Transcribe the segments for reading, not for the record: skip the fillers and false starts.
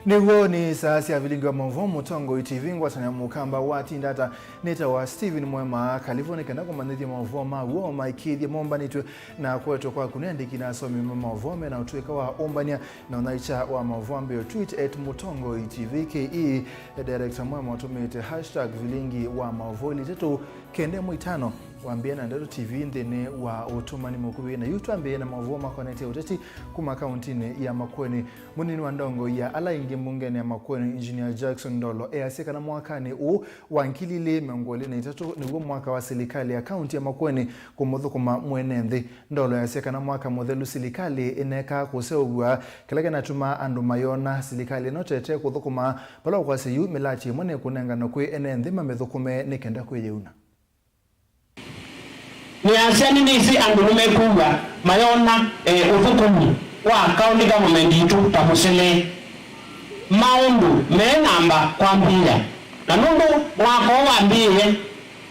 Nigo ni saasi ya Vilingi Wa Mauvoo mutongo itivingwa sana mukamba wati ndata neta wa Steven MUEMA California kana kwa maneti Mauvoo maguo maikidhi momba nitu na kwetu kwa kunendiki na somi Mauvoo na utuweka wa ombania na unaicha wa Mauvoo mbeo tweet @mutongo itvke director MUEMA utumete #Vilingi Wa Mauvoo litetu kende muitano wambia na ndero TV ndene wa otomani mkubi na YouTube na Mauvoo makonete uteti kuma kauntini ya Makueni munini wa ndongo ya ala ingi mbungeni ya Makueni Engineer Jackson Ndolo aseka na mwakani wankilile mengole na itatu ni mwaka wa serikali ya kaunti ya Makueni kumudhu kuma mwenende Ndolo aseka na mwaka modelu serikali ineka kuseugwa kilage na tuma andu mayona serikali notete kuthukuma pala kwa seyu milachi mwene kunenga no kwe enende mamedhukume nikenda kweyeuna ni asiani nisi andu numekuwa mayona uthukumi wa county government itu tamusele maundu menamba kwa mbira na nundu wako wambie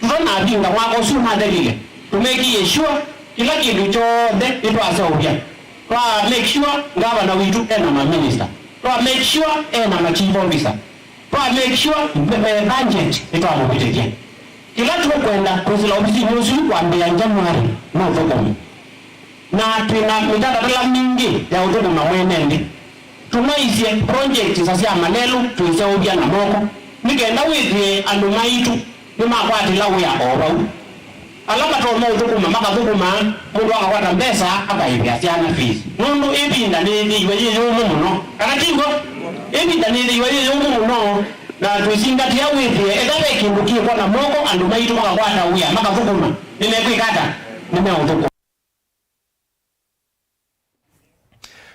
tuna binga wako suma dalile tumeki yeshua kila kitu chote ito asaubia kwa make sure governor witu na minister kwa make sure na chief officer kwa make sure budget ito amopiteje kila tukwenda kuzila ofisi nyusi kuambia Januari na uthukumi na tuna mitandao mingi ya uthukumi na mwenende tunaisye project sasa ya manelu tuiseubia na moko nikenda withie andu maitu ni makwati lawe ya oba alama toma uthukuma makathukuma mundu akakwata mbesa akaibia ciana fees nundu ibinda ni iwe yumu muno kana tingo ibinda ni iwe yumu muno na tuzingatia withie ekabe kindu kiko na moko andu maitu makakwata uya makathukuma nimekwikata nimeuthuku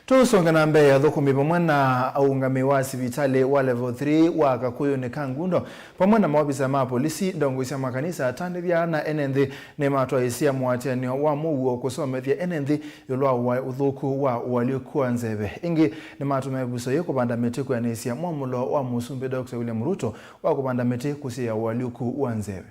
Tusonga na mbe ya thukumi pamwe na aungami wa sibitali wa level 3 wa Kakuyu ni Kangundo pamwe na maofisa ma polisi ndongo cia makanisa atandithia na enenthi ni matwa isia mwatenio wa muguo kusomethia enenthi yulwa wa uthuku wa waliokuwa nzeve ingi ni matume buso yo kupanda miti kwa nesia mwamulo wa musumbi Dr. William Ruto wa kupanda miti kusia walioku wa nzeve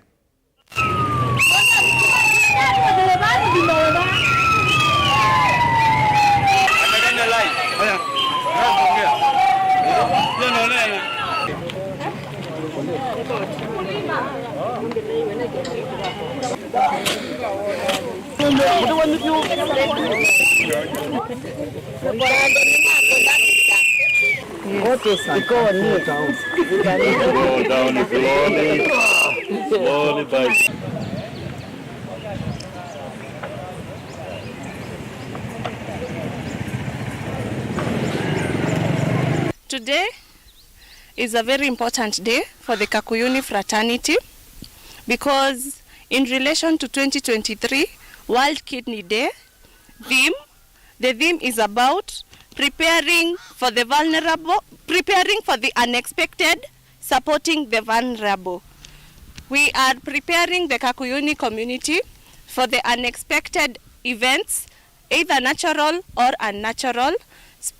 Today is a very important day for the Kakuyuni fraternity because in relation to 2023 World Kidney Day the theme is about preparing for the vulnerable, preparing for the unexpected, supporting the vulnerable. We are preparing the Kakuyuni community for the unexpected events, either natural or unnatural.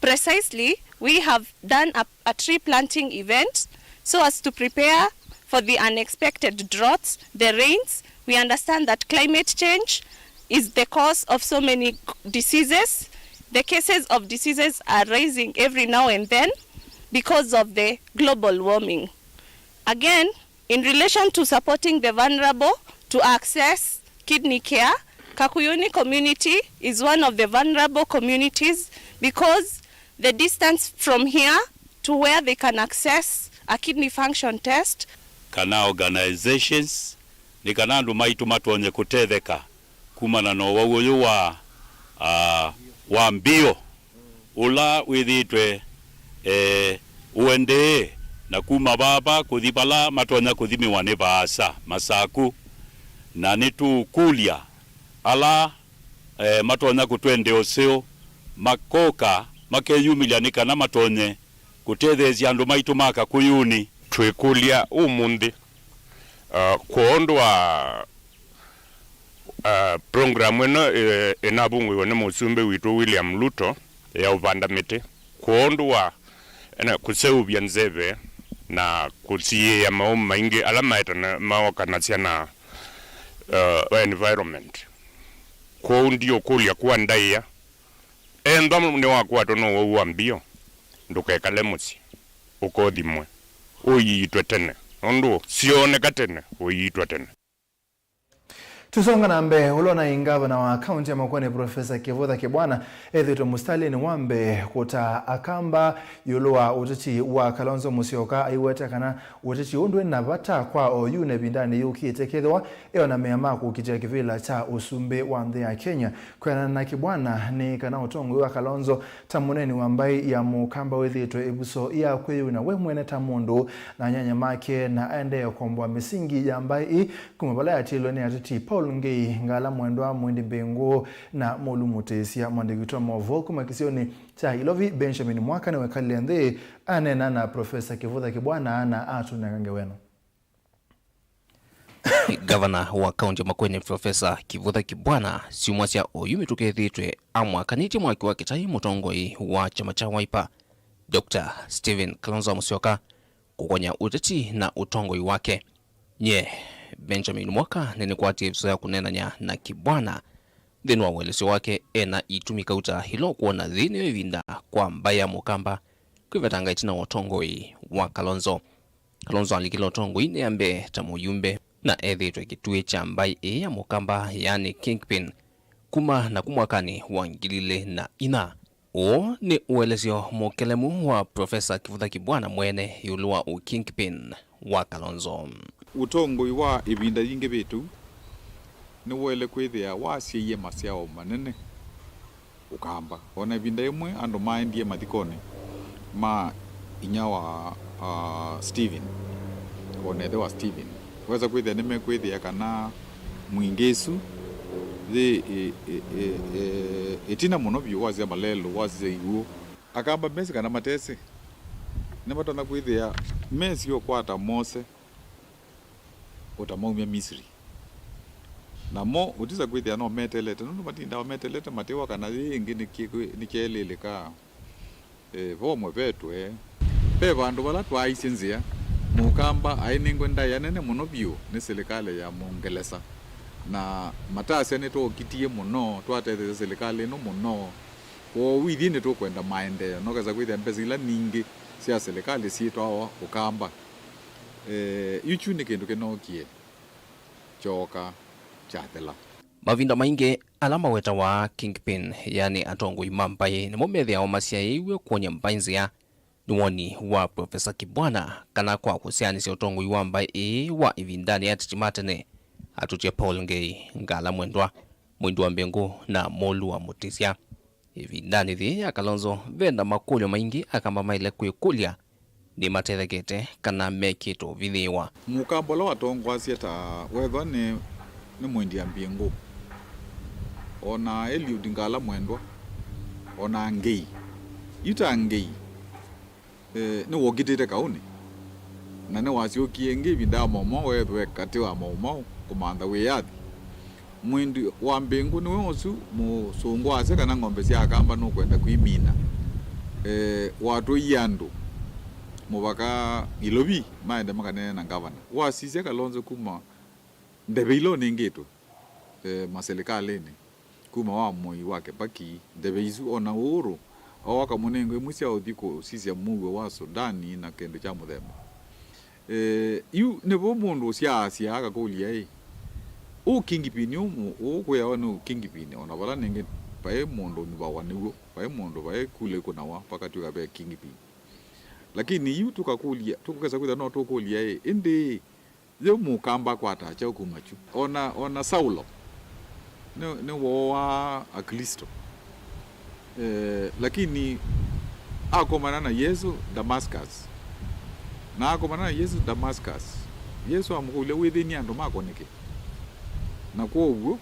Precisely, we have done a tree planting event so as to prepare for the unexpected droughts, the rains. We understand that climate change is the cause of so many diseases. The cases of diseases are rising every now and then because of the global warming. Again, in relation to supporting the vulnerable to access kidney care, Kakuyuni community is one of the vulnerable communities because the distance from here to where they can access a kidney function test. Kana organizations ni kana andu maitu matonye kutetheka kumana no wauyo wa mbio ula withitwe uende na kuma baba kuthibala matonya kuthimiwa ni baasa masaku na nitu kulia ala matonya kutwende oseo makoka makeyumilia ni kana matonye kutethezia andu maitu maka kuyuni twikulia umundi kuondwa program eno enabungwe ne musumbe witu William Ruto ya uvanda miti kuondwa kuseubia nzeve na kusie ya maomu maingi alama etana maoka na environment ko ndio kulia kwa ndaia enda ne wakwa tono wa mbio ndukekale musi ukothimwe uyitwe tene ondo sione katene uyitwe tene. Tusonga na mbe ulona ingavana wa kaunti ya Makueni Profesa Kivutha Kibwana ethito mustalin wambe kuta akamba yulua utiti wa Kalonzo Musyoka aiweta kana utiti undwe na bata kwa oyu ne bindani yukite kethwa na MUEMA kukitia kivila cha usumbe wa nthi ya Kenya kwena na Kibwana ni kana utongo wa Kalonzo tamuneni wambai ya mukamba wethito ebuso ya kweyu na we mwene tamundu na nyanya make na ende kombwa misingi ya mbai kumabala ya tilo ni atiti Paul Ngei ngala mwendwa mwendi bengo na molu mutesia mwandikitwa Mauvoo kumakisioni cha Ilovi Benjamin Mwaka na wekali ndhe anena na Profesa Kivutha Kibwana ana atu na ngeweno. Governor wa kaunti ya Makueni Profesa Kivutha Kibwana siumwasia oyumi tukethitwe amwa kaniti mwaki wa kitai mutongoi wa chama cha Wiper Dr. Stephen Kalonzo Musyoka kukonya uteti na utongoi wake. Nye Benjamin Mwaka nene kwati ya kunenanya na Kibwana dhenwa welesio wake ena itumika uta hilo kuona dhini vinda kwa mbaya mukamba kuivetanga itina watongoi wa Kalonzo. Kalonzo alikilo tongoi ne ambe tamuyumbe na ethitwe kitue cha mbai ya mukamba yani kingpin kuma na kumwakani wangilile na ina. O ni uelesio mokelemu wa Profesa Kivutha Kibwana mwene yulua u kingpin wa Kalonzo. Utongoi wa ibinda yinge betu ni wele kwethia wasiye masiao manene ukamba ona ibinda yemwe ando maendie mathikone ma inya wa Stephen onethe wa Stephen weza kwethia nime kwethia kana mwingesu the etina muno byo wazia malelo wazia iwo akamba mesi kana matese nebatona kwethia mesi yo kwata Mose utamaumia Misri na mo utiza kwithia no metelete no matinda metelete matewa kana ingi nikelele ka vomwe vetu pe vandu vala twaisenzia mukamba ainingo ndaya nene muno bio ni serikali ya Mungelesa na matase ne to kitie muno twatete serikali no muno o withine to kwenda maende no kaza kwithia mpezila ningi sia serikali si twa ukamba yuchune kendo kenokie choka chatela mavinda mainge alama weta wa kingpin yani atongo imambaye ni momethia o masiaiwe kuonya mbainzia niwoni wa Profesa Kibwana kana kwa kusiani si otongo iwambaye wa ivindani ya titimatene atutia Paul Ngei ngala mwendwa mbengu na molu wa mutisia ivindani thi ya Kalonzo venda makulyo maingi akamba maile kuikulia ni matethekete kana mekito vithiwa mukambolo watongo asieta wetho ni mwendi mbengu ona Eliud ngala mwendwa ona Ngei ita Ngei ni wogitete kauni na ne wasiokie Ngei vinda momo wetho kati wa momo kumanda weyathi mwendi wa mbengu ni wosu musungwa ase kana ng'ombe cia kamba no kwenda kuimina watu yandu mubaka Ilovi maende makane na gavana wasise Kalonzo kuma ndebilo ningeto maselikaleni kuma wa moi wake baki ndebeizu ona uru awaka munengo musia odiko sisi muwe wa Sudani na kendo cha muthemba yu nebo mundu cia aka kulia o kingipini o kuya wanu kingipini ona bala ninge pae mundu ni bawaniwo pae mundu pae kule kuna wa pakati ka be kingipini lakini yu tukakulia tukakaza kwenda no tukulia ende yo mukamba kwata cha kumachu ona Saulo ne wa Akristo lakini akomana na Yesu Damascus na akomana na Yesu Damascus Yesu amukule withini ando makoneke na kwoguo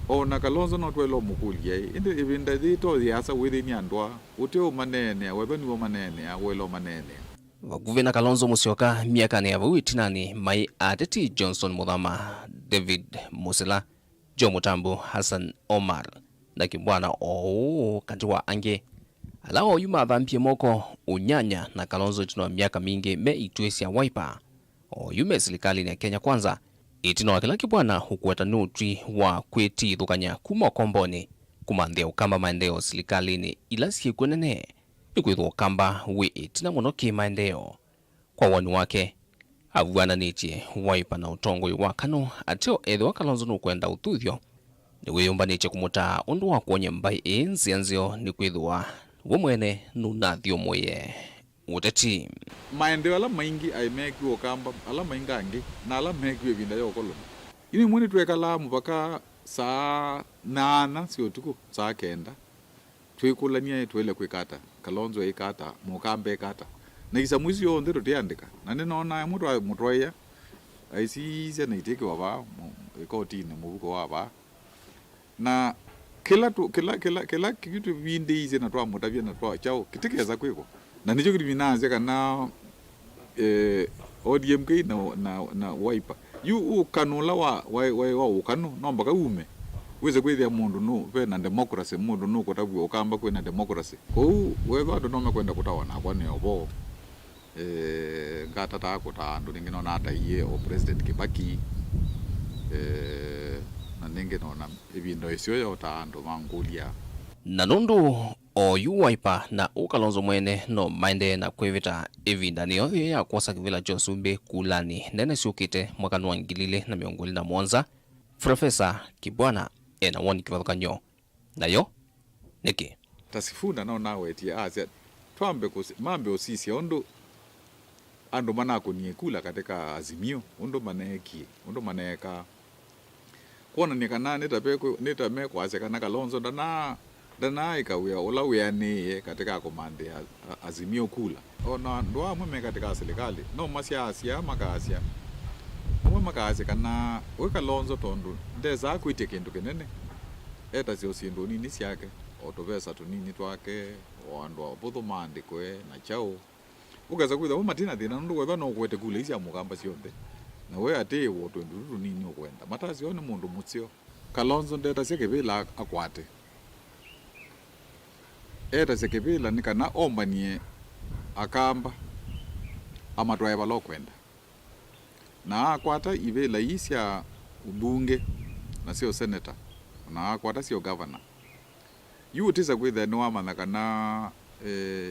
ona Kalonzo no twelo mukulia ende ibinda thito thiasa withini andwa uteo manene webeni wo manene awelo manene Waguvena Kalonzo Musyoka miaka ni yavu itinani mai ateti Johnson Muthama David Musila Jomo Tambo Hassan Omar na Kibwana kantiwa ange alao yuma vampie moko unyanya na Kalonzo tino miaka mingi me ituesi ya Wiper yume serikali ya Kenya Kwanza itino wa kila kibwana hukueta nutri wa kwitithukanya kuma komboni kumanthia ukamba maendeleo serikalini ila siekwenene ni kwithwa ukamba wi itina muno kimaendeleo. Kwa wani wake avuananitie Wiper na utongoi wa KANU atio ethwa Kalonzo nukwenda ututhyo ni wiyumbanitie kumutaa undu wa kuonya mbai nzianzio ni kwithwa we mwene nunathio moye uteti. Maendeleo ala maingi aimekiwa ukamba ala maingi angi na ala mekiwa vinda yo koloni. Ini mwini tuwekala mpaka saa 8 sio tuku saa 9 twikulania twele kwikata Kalonzo ikata mukambe kata na isa mwizi yo ndero tiandika na ninaona mutoya aisize na iteke waba ikotini mubuko waba na kila kitu vinde ize na twa mutavia na twa chao kitekeza kwiko na nicho kitu vinaanze kana ODMK na Wiper yu kanula wa ukanu nomba ka ume weze kwithia mundu no pe na democracy mundu no kotabu okamba kwe na democracy ko wewe ndo noma kwenda kutawana kwa ne obo ngata ta kota ndo ningino na ata iye o president Kibaki na ningino na ebindo isio yo ta ndo mangulia na nundu o Wiper na Kalonzo mwene no maende na kwevita evinda niyo ya kwasa kivila Josumbe kulani nene siukite mwaka wa 2017 Profesa Kibwana ena woni kivathukanyo nayo niki tasifunda no nawe ti asia twambe mambe osisi ondo ando manako ni kula katika Azimio ondo maneka kuona nikana nitameko ase kana Kalonzo dana ikawia ola weane katika komande Azimio kula ona ndo amwe katika serikali no masia makasia amwe makasia kana we Kalonzo tondo ndeza kuite kintu kinene eta sio sindo nini siake otovesa tunini twake oando bodo mande kwe na chao ukaza kuida matina dina ndo weba no kwete kule isi amugamba sionde na we ate woto nduru nini okwenda matasi one mundu mutsio Kalonzo ndeta sekebela akwate eta sekebela nikana ombanie akamba amatwaye balokwenda na akwata ivela isya ubunge na sio senator na akwata sio governor yutiza kwitha no amana kana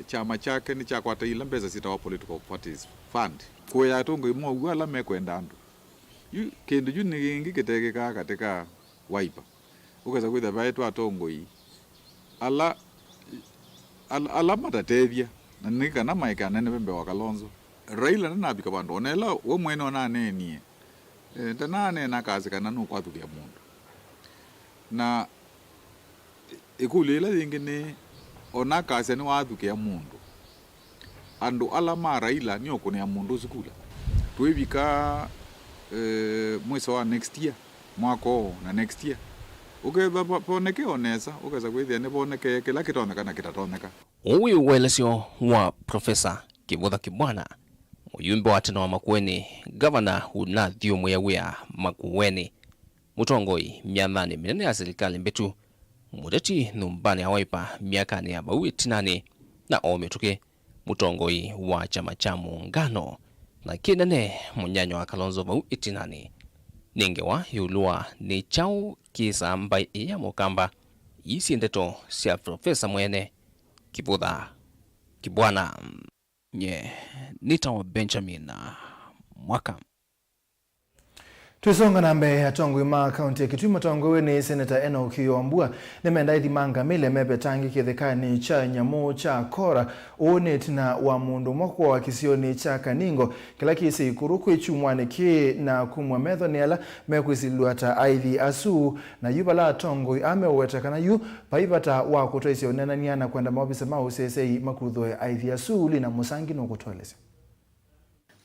chama chake ni chakwata ila mbeza sita wa political parties fund ko ya tongo imwa ugala mekwenda andu yu kendo yu ningi kitegeka katika Wiper ukaza kwitha baitwa tongo yi ala matatevia na nika na maika nene bembe wa Kalonzo Raila na nabika bandu onela we mwene ona nenie ntanane na kazi kana no kwathukia mundu na ikulela yingine ona kazi ni wathukia mundu andu ala ma Raila ni okone ya mundu zikula twibika mwezi wa next year mwako na next year ukeza poneke onesa ukeza kwithia ne poneke kila kitoneka na kitatoneka uyu welesio wa Profesa Kibwana muyumbe wa tena wa Makueni governor unathio mwewea Makueni mutongoi miamani minene ya serikali mbetu mudeti numbani ya Wiper miaka ni ya tinani na ometuke mutongoi wa chama cha muungano na kinene munyanyo wa Kalonzo tinani ningewa yulua ni chau kisa mbai iya mukamba isi ndeto sia Profesa mwene Kibwana nye nita wa Benjamin mwaka Tusonga nambe atongwe ma county ya Kitui matongwe ni Senator Enoch Wambua nemenda ithimanga mile mebe tangi kithekani cha nyamo cha kora onet na wa mundu mwakwa wa kisioni cha Kaningo kila kisi kuruku ichumwane ki na kumwa metho niala mekwisiluata aithi asu na yubala atongwe ameweta kana yu paipata wa kutoisi onenaniana kwenda maobisa mausesei makudhoe aithi asu lina musangi no kutolese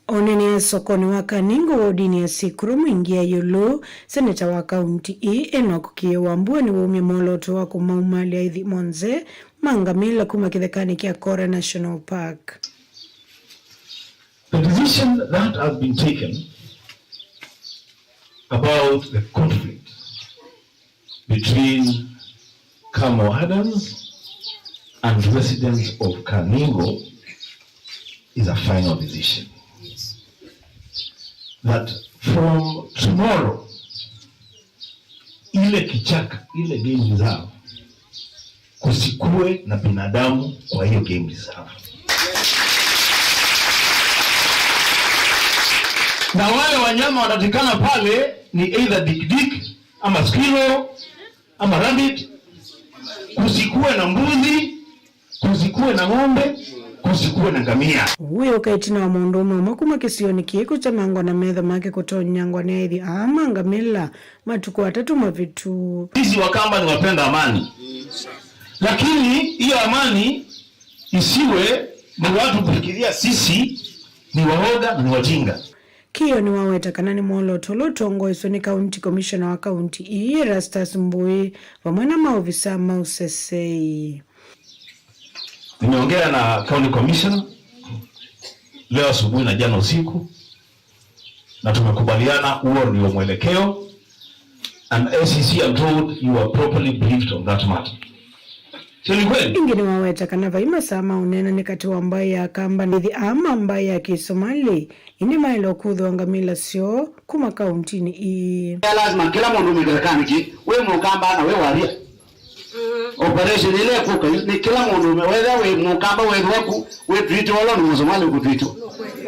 onene sokoni wa Kaningo wodini ya sikuru mwingia yulu seneta wa kaunti Enoch Wambua ni wumi moloto wa kumaumali ya ithi monze mangamila kuma kithekani kia Kora National Park. The decision that has been taken about the conflict between Kamo Adams and residents of Kaningo is a final decision. That from tomorrow, ile kichaka, ile game reserve, kusikue na binadamu kwa hiyo game reserve. Na wale wanyama wanatikana pale ni either dik ama squirrel ama rabbit. Kusikue na mbuzi, kusikue na ng'ombe, kusikue na ngamia. Huyo kaitina wa mondomo makuma kisioni kieko cha mango na medha make kutonyangwa ni hivi ama ngamila matuko watatu mavitu. Sisi Wakamba ni wapenda amani. Lakini hiyo amani isiwe ni watu kufikiria sisi ni waoga na ni wajinga. Kio ni waweta kanani mwolo tolotongo isoni county commissioner wa county ii Rastas Mbui wamwana maofisa mausesei. Nimeongea na county commissioner leo asubuhi na jana usiku na tumekubaliana huo ndio mwelekeo, and ACC I'm told you are properly briefed on that matter. Ingine waweta kanava ima sama unena nikati wambaye ya kamba nithi ama ambaye ya kisomali ini mailo kudhu wangamila sio kuma kauntini ii. Lazima kila mundu mikirekani ki we mukamba na we waria operation ile kuka ni kila mundu whether we mukamba we waku we twito wala ni msomali ukutwito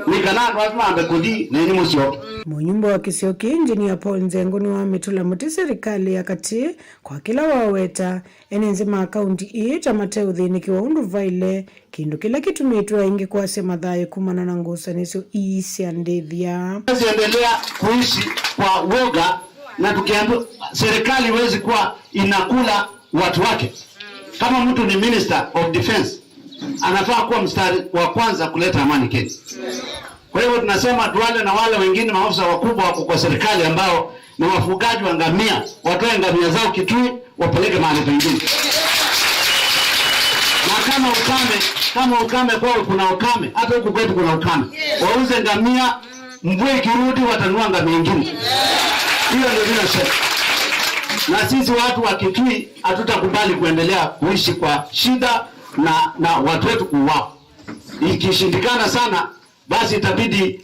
ni kanano lazima ambe kodi na ni musio. Munyumba wa Kisioki engineer Paul Nzengo ni wametula muti serikali ya kati kwa kila waweta enenzima akaunti ii tamate udhini kiwa undu vaile kindu kila kitumitwa ingi kwa sema dhaye kumana na ngusa nisio isi andevya. Endelea kuishi kwa woga na tukiambiwa serikali wezi kuwa inakula watu wake. Kama mtu ni minister of defense anafaa kuwa mstari wa kwanza kuleta amani Kenya. Kwa hivyo tunasema tuwale na wale wengine maafisa wakubwa wako kwa serikali ambao ni wafugaji wa ngamia, watoe ngamia zao Kitui wapeleke mahali pengine. Na kama ukame kwao kuna ukame, hata huku kwetu kuna ukame. Wauze ngamia, mvua ikirudi watanua ngamia nyingine. Hiyo ndio tunasema. Na sisi watu wa Kitui hatutakubali kuendelea kuishi kwa shida na watu wetu kuuawa. Ikishindikana sana basi itabidi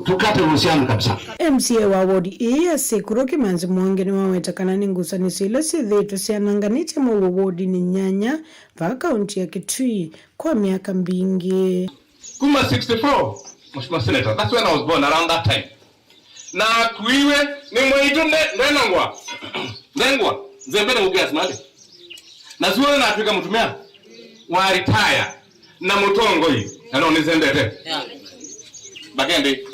tukate uhusiano kabisa. MCA wa ward ya Sekuro Kimanzi Mwangi ni waweta kanani ngusa nisile sidhetu siananganiche mwa ward ni nyanya va kaunti ya Kitui kwa miaka mbingi. Kuma 64, Mheshimiwa Senator, that's when I was born, around that time. Na kuiwe ni mwaitu nengwa. Nengwa, zembele ugeas mali. Na suwe na Afrika mutumia, wa retire na mutongo hii. Hello, nizendete. Bagende.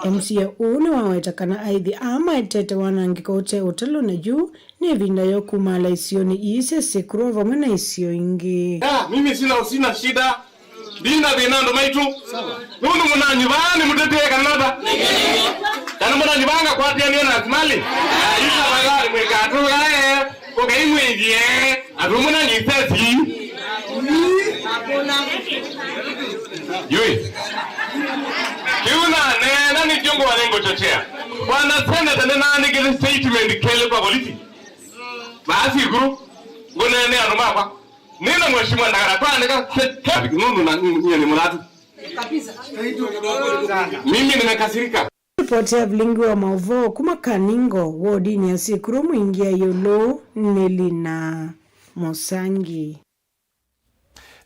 MCA uni waweta kana aithi ama itete wanangika ute utalo na juu ni vinda yoku mala isio ni ise Sekuro vamana isio ingi. Mimi sina shida. Binda binando maitu. Nunu muna nyivani mutete kanada. Kana muna nyivanga kwa tia niena asimali. Isa bagari mweka atula koka imwe ingie. Atu muna nyisesi. Yui. Kiuna nena ni jongo wanengo chochea. Wana seneta nena nigele statement kele kwa politi. Baasi guru. Ngone nene anumaba. Nina mheshimiwa ndakara nika nunu na nyeni mulatu. Kabisa. Mimi nimekasirika. Ripoti ya Vilingi Wa Mauvoo kuma kaningo wodini ya Sekuro mwingia yolo Nelina Mosangi.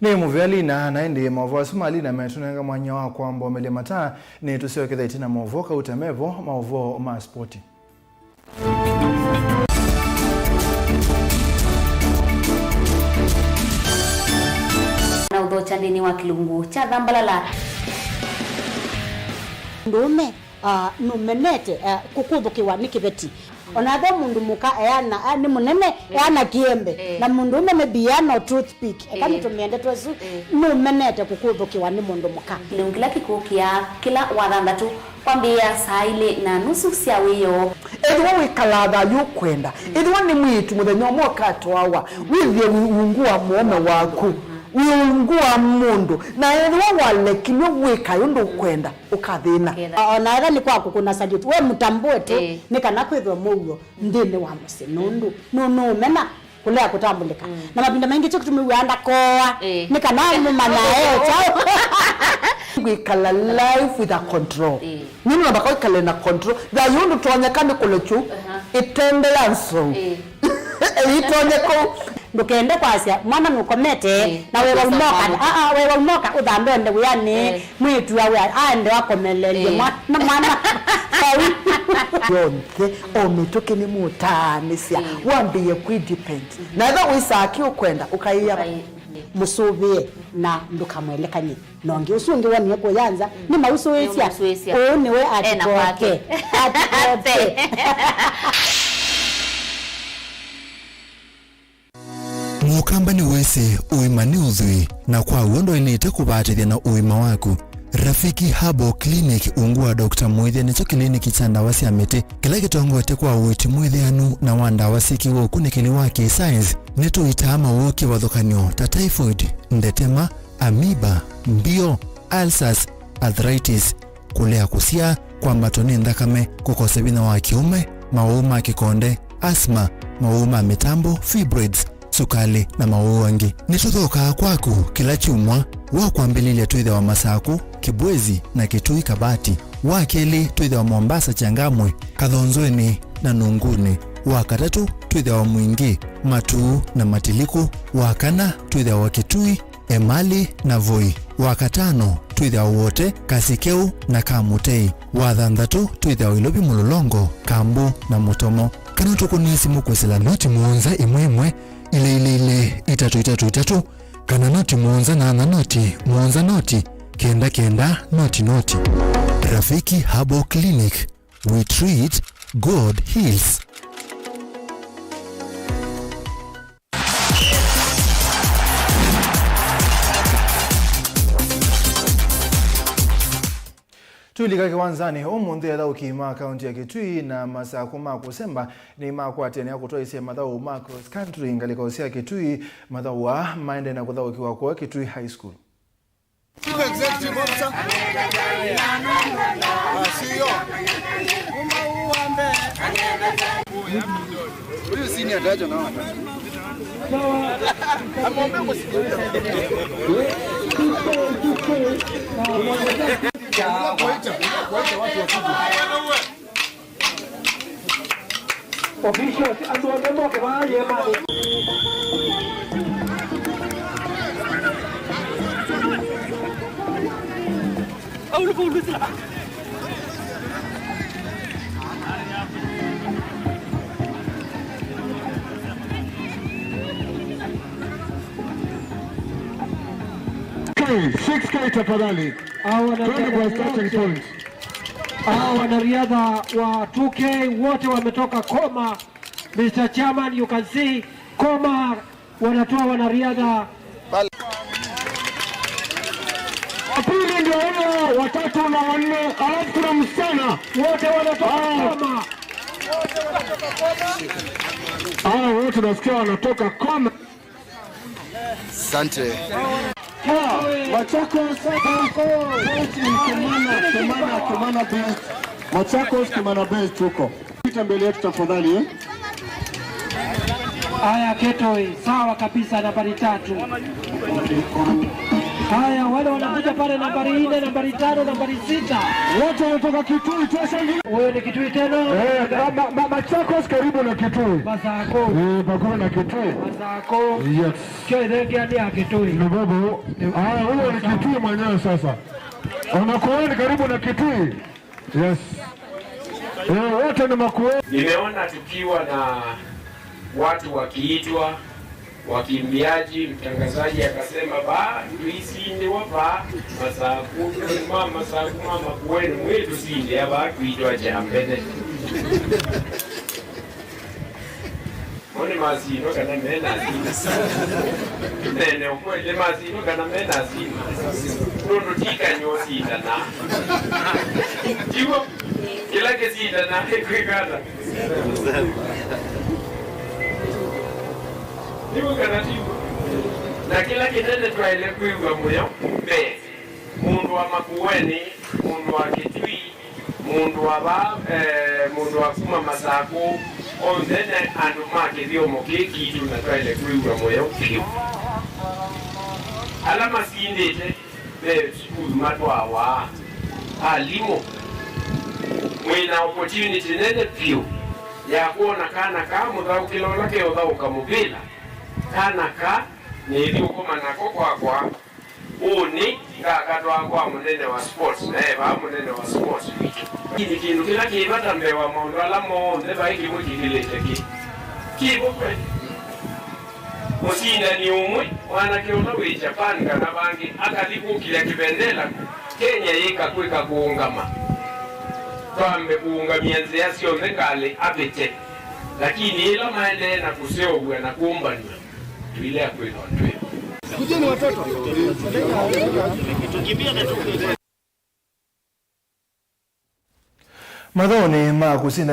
Ni muvyali na naende Mauvoo Somali na metunenga mwanya wa kwamba omele mataa ni tusio kitha itina Mauvoo kautamevo Mauvoo ma sporti. Na udhochandini wa kilungu cha dhambalala. Ndume numenete kukudhukiwa nikibeti. Onathe mundu muka eyana ni munene eyana kiembe na mundu umeme biyano toothpick kama tumiende twesu numenete kukudhukiwa ni mundu muka. Kila kikukia kila wathandatu kwambia saa ile na nusu cia wiyo. Edwo wikalatha yukwenda. Edwo ni mwitu muthenya mwoka twawa. Withie ungua muome waku. Wiungua mundu na edwo walekimwe wika yundu kwenda ukathina. Na era ni kwaku kuna salute we mutambue tu nikana kwithwa mugo ndine wa musinundu no mena kulea kutambulika na mapinda mengi cyo kutumiwa anda koa nikana mumana chao we call life with a control nini nabaka ikale na control da yundu tuonyekane kule chu itendelanso itonyeko ndukende kwasia mwana nukomete na wewe umoka udambende uyani mwitu wawe aende wakomelele mwana yonke ometoke ni mutanisia wambiye kudepend na eva wisaki ukwenda ukaiya musubie na ndukamwelekanye nonge usungi wani yako yanza ni mausuwesia niwe atipoke Mukamba ni wese uima ni uzui na kwa uondo ilita kubatithia na uima waku. Rafiki Habo Clinic ungua Dr. Mwithia nicho kliniki cha ndawa cia miti kila gitongote kwa uiti mwithianu na wa ndawa cikiwa ukunikili wa science nituita mauki wathukanio ta typhoid, ndetema, amoeba, mbio, ulcers, arthritis, kulea kusia kwa matoni ndakame, kukosa bina wa kiume, mauma kikonde, asthma, mauma mitambo, fibroids, sukali na mauangi. Nituthoka kwaku kila chumwa wa kwambililia tuithe wa Masaku, Kibwezi na Kitui Kabati, wa keli tuithe wa Mombasa Changamwe, Kathonzweni na Nunguni, wa katatu tuithe wa Mwingi, Matuu na Matiliku, wa kana tuithe wa Kitui, Emali na Voi, wa katano tuithe wa wote Kasikeu na Kamutei, wa thanthatu tuithe wa Ilobi Mulolongo, Kambu na Mutomo. Kana tukunisi mukwesela noti muonza imwemwe ile itatu kana noti muonza na noti muonza noti kenda noti. Rafiki Habo Clinic, we treat, God heals. Tulika kiwanzani omunthi etha ukima kaunti ya Kitui na Masaku makusemba ni makwatene ya kutoa isia mathau ma cross country ngaliko cia Kitui mathau wa maende na kuthau kiwa kwa Kitui High School. Tafadhali. Wanariadha wa 2K wote wametoka Koma. Mr. Chairman, you can see Koma wanatoa wanariadha. Pili ndio wao watatu na wanne, alafu kuna msichana wote wanatoka Koma. Wote nasikia wanatoka Koma. Asante. Machakos, Machakos Kimana Base tuko. Pita mbele yetu tafadhali. Haya Ketoi, sawa kabisa nambari 3. Haya wale wanakuja pale nambari 4, nambari 5, nambari 6. Wote wanatoka Kitui tuwashangilie. Wewe ni Kitui tena? Machakos karibu na Kitui. Masako. Bakora na Kitui. Masako. Yes. Kio idege hadi ya Kitui. Na babo. Huyo ni Kitui mwenyewe sasa. Unakuwa karibu na Kitui. Yes. Wote ni makuo. Nimeona tukiwa na watu wakiitwa wakimbiaji, mtangazaji akasema tuisinde wapa Masaku mama kwenu mwetu sinde aba tuitwa jambene mone mazino kana mena nene ukwele mazino kana mena nono tika nyosi na jiwo kila kesi na kwekana Nibu kanatibu na kila kitende twaile kuiwa moyo be mundu wa Makueni, mundu wa Kitui, mundu wa kuma Masaku ondene andu make dio mokeki tu na twaile kuiwa moyo alama sindete be school matwawa alimo mwina opportunity nene pio ya kuona kana ka muthau kilola ke uthau kamubila kana ka ni uko manako kwa uni ngakatwa kwa munene wa sports ba munene wa sports kini kindu kila kibata mbewa maundu ala monde baiki mukikilete kibo kwe musinda ni umwe wanake utawe Japan kana bangi akalikukila kibendela Kenya yika kweka kuungama twambe kuungamia nzia sio ngale apete lakini ila maende na kuseogwe na kuumbani tuile ya kwenu ndio kujeni watoto Madhoni ma kusina